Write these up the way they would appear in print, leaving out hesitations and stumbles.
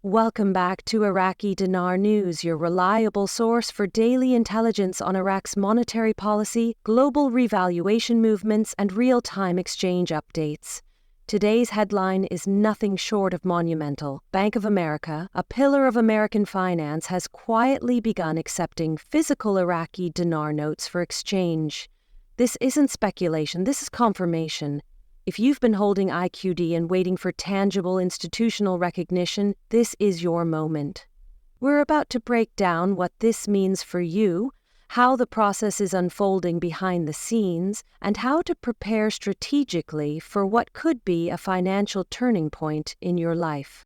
Welcome back to Iraqi Dinar News, your reliable source for daily intelligence on Iraq's monetary policy, global revaluation movements, and real-time exchange updates. Today's headline is nothing short of monumental. Bank of America, a pillar of American finance, has quietly begun accepting physical Iraqi dinar notes for exchange. This isn't speculation, this is confirmation. If you've been holding IQD and waiting for tangible institutional recognition, this is your moment. We're about to break down what this means for you, how the process is unfolding behind the scenes, and how to prepare strategically for what could be a financial turning point in your life.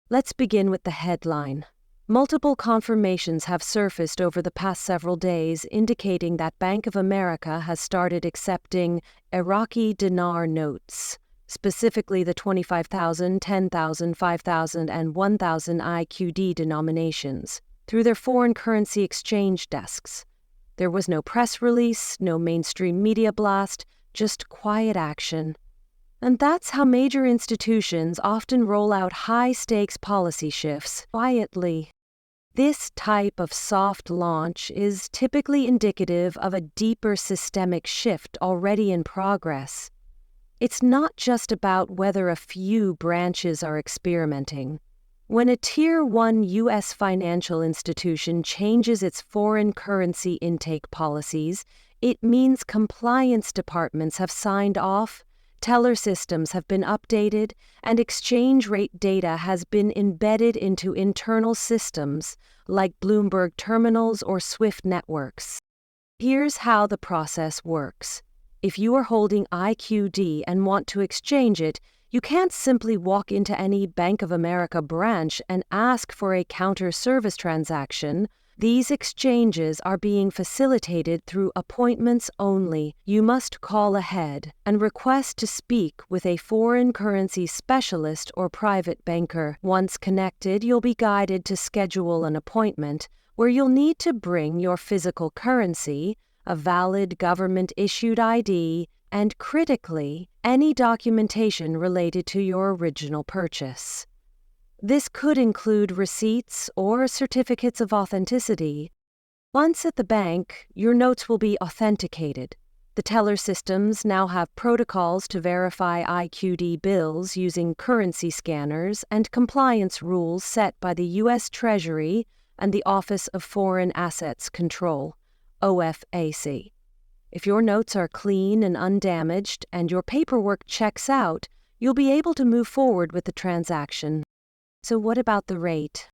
Let's begin with the headline. Multiple confirmations have surfaced over the past several days indicating that Bank of America has started accepting Iraqi dinar notes, specifically the 25,000, 10,000, 5,000, and 1,000 IQD denominations, through their foreign currency exchange desks. There was no press release, no mainstream media blast, just quiet action. And that's how major institutions often roll out high-stakes policy shifts, quietly. This type of soft launch is typically indicative of a deeper systemic shift already in progress. It's not just about whether a few branches are experimenting. When a Tier 1 U.S. financial institution changes its foreign currency intake policies, it means compliance departments have signed off, teller systems have been updated, and exchange rate data has been embedded into internal systems like Bloomberg terminals or SWIFT networks. Here's how the process works. If you are holding IQD and want to exchange it, you can't simply walk into any Bank of America branch and ask for a counter-service transaction. These exchanges are being facilitated through appointments only. You must call ahead and request to speak with a foreign currency specialist or private banker. Once connected, you'll be guided to schedule an appointment where you'll need to bring your physical currency, a valid government-issued ID, and critically, any documentation related to your original purchase. This could include receipts or certificates of authenticity. Once at the bank, your notes will be authenticated. The teller systems now have protocols to verify IQD bills using currency scanners and compliance rules set by the U.S. Treasury and the Office of Foreign Assets Control, OFAC. If your notes are clean and undamaged and your paperwork checks out, you'll be able to move forward with the transaction. So what about the rate?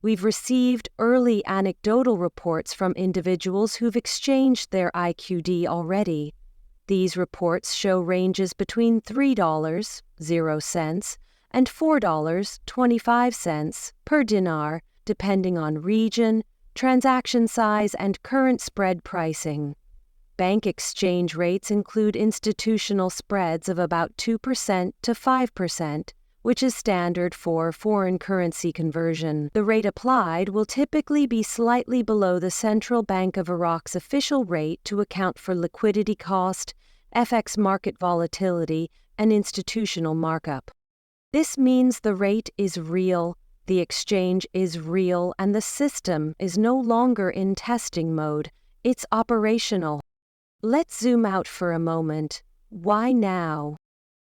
We've received early anecdotal reports from individuals who've exchanged their IQD already. These reports show ranges between $3.00 and $4.25 per dinar, depending on region, transaction size, and current spread pricing. Bank exchange rates include institutional spreads of about 2% to 5%, which is standard for foreign currency conversion. The rate applied will typically be slightly below the Central Bank of Iraq's official rate to account for liquidity cost, FX market volatility, and institutional markup. This means the rate is real, the exchange is real, and the system is no longer in testing mode. It's operational. Let's zoom out for a moment. Why now?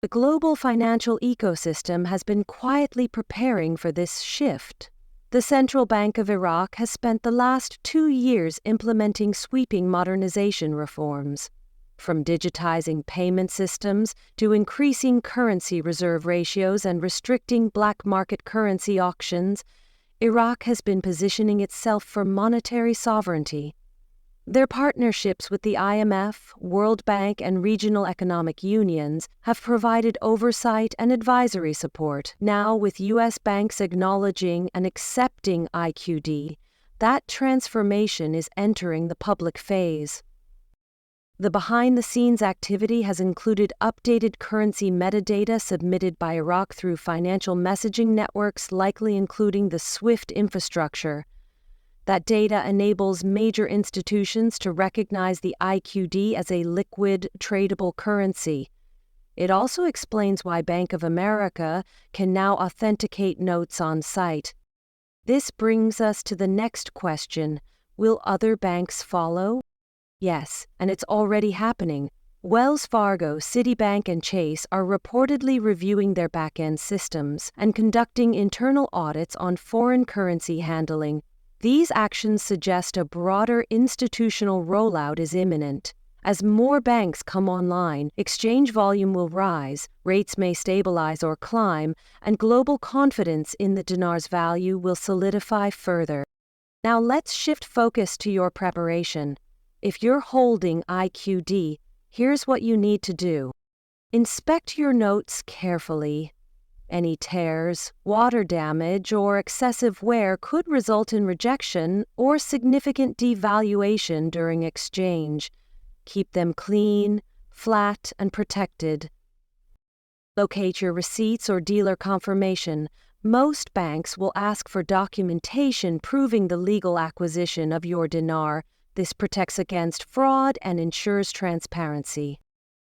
The global financial ecosystem has been quietly preparing for this shift. The Central Bank of Iraq has spent the last 2 years implementing sweeping modernization reforms. From digitizing payment systems to increasing currency reserve ratios and restricting black market currency auctions, Iraq has been positioning itself for monetary sovereignty. Their partnerships with the IMF, World Bank, and regional economic unions have provided oversight and advisory support. Now, with U.S. banks acknowledging and accepting IQD, that transformation is entering the public phase. The behind-the-scenes activity has included updated currency metadata submitted by Iraq through financial messaging networks, likely including the SWIFT infrastructure. That data enables major institutions to recognize the IQD as a liquid, tradable currency. It also explains why Bank of America can now authenticate notes on site. This brings us to the next question. Will other banks follow? Yes, and it's already happening. Wells Fargo, Citibank, and Chase are reportedly reviewing their back-end systems and conducting internal audits on foreign currency handling. These actions suggest a broader institutional rollout is imminent. As more banks come online, exchange volume will rise, rates may stabilize or climb, and global confidence in the dinar's value will solidify further. Now let's shift focus to your preparation. If you're holding IQD, here's what you need to do. Inspect your notes carefully. Any tears, water damage, or excessive wear could result in rejection or significant devaluation during exchange. Keep them clean, flat, and protected. Locate your receipts or dealer confirmation. Most banks will ask for documentation proving the legal acquisition of your dinar. This protects against fraud and ensures transparency.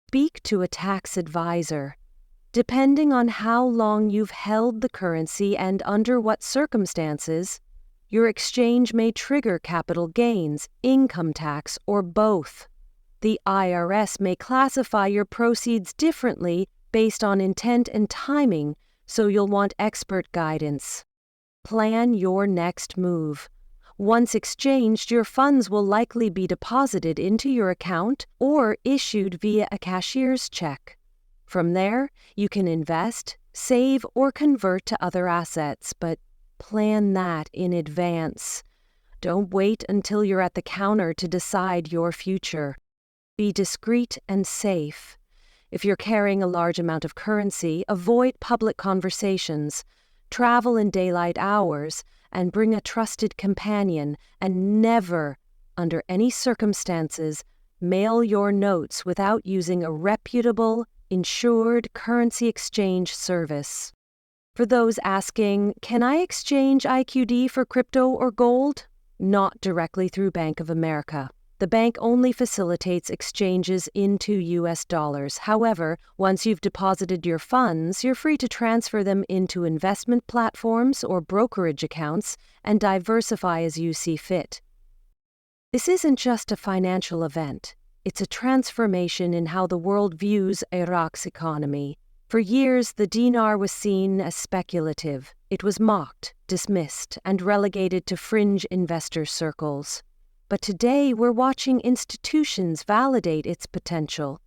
Speak to a tax advisor. Depending on how long you've held the currency and under what circumstances, your exchange may trigger capital gains, income tax, or both. The IRS may classify your proceeds differently based on intent and timing, so you'll want expert guidance. Plan your next move. Once exchanged, your funds will likely be deposited into your account or issued via a cashier's check. From there, you can invest, save, or convert to other assets, but plan that in advance. Don't wait until you're at the counter to decide your future. Be discreet and safe. If you're carrying a large amount of currency, avoid public conversations, travel in daylight hours, and bring a trusted companion, and never, under any circumstances, mail your notes without using a reputable, insured currency exchange service. For those asking, can I exchange IQD for crypto or gold? Not directly through Bank of America. The bank only facilitates exchanges into US dollars. However, once you've deposited your funds, you're free to transfer them into investment platforms or brokerage accounts and diversify as you see fit. This isn't just a financial event. It's a transformation in how the world views Iraq's economy. For years, the dinar was seen as speculative. It was mocked, dismissed, and relegated to fringe investor circles. But today, we're watching institutions validate its potential.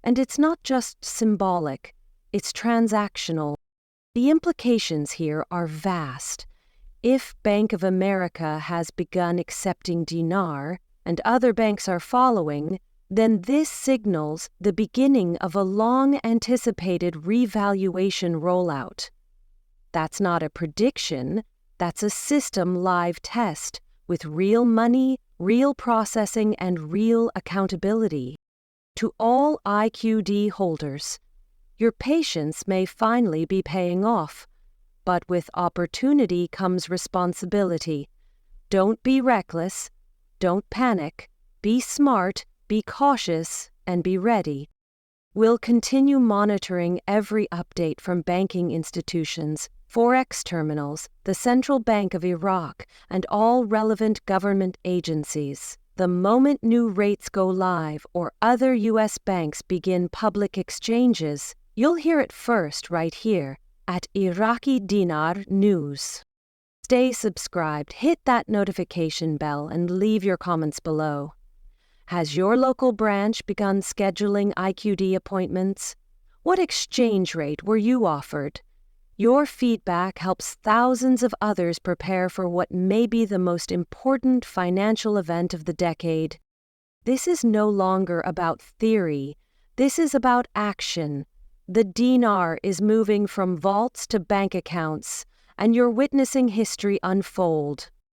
And it's not just symbolic, it's transactional. The implications here are vast. If Bank of America has begun accepting dinar, and other banks are following, then this signals the beginning of a long-anticipated revaluation rollout. That's not a prediction, that's a system live test with real money, real processing, and real accountability. To all IQD holders, your patience may finally be paying off, but with opportunity comes responsibility. Don't be reckless, don't panic, be smart, be cautious, and be ready. We'll continue monitoring every update from banking institutions, Forex terminals, the Central Bank of Iraq, and all relevant government agencies. The moment new rates go live or other U.S. banks begin public exchanges, you'll hear it first right here at Iraqi Dinar News. Stay subscribed, hit that notification bell, and leave your comments below. Has your local branch begun scheduling IQD appointments? What exchange rate were you offered? Your feedback helps thousands of others prepare for what may be the most important financial event of the decade. This is no longer about theory. This is about action. The dinar is moving from vaults to bank accounts, and you're witnessing history unfold.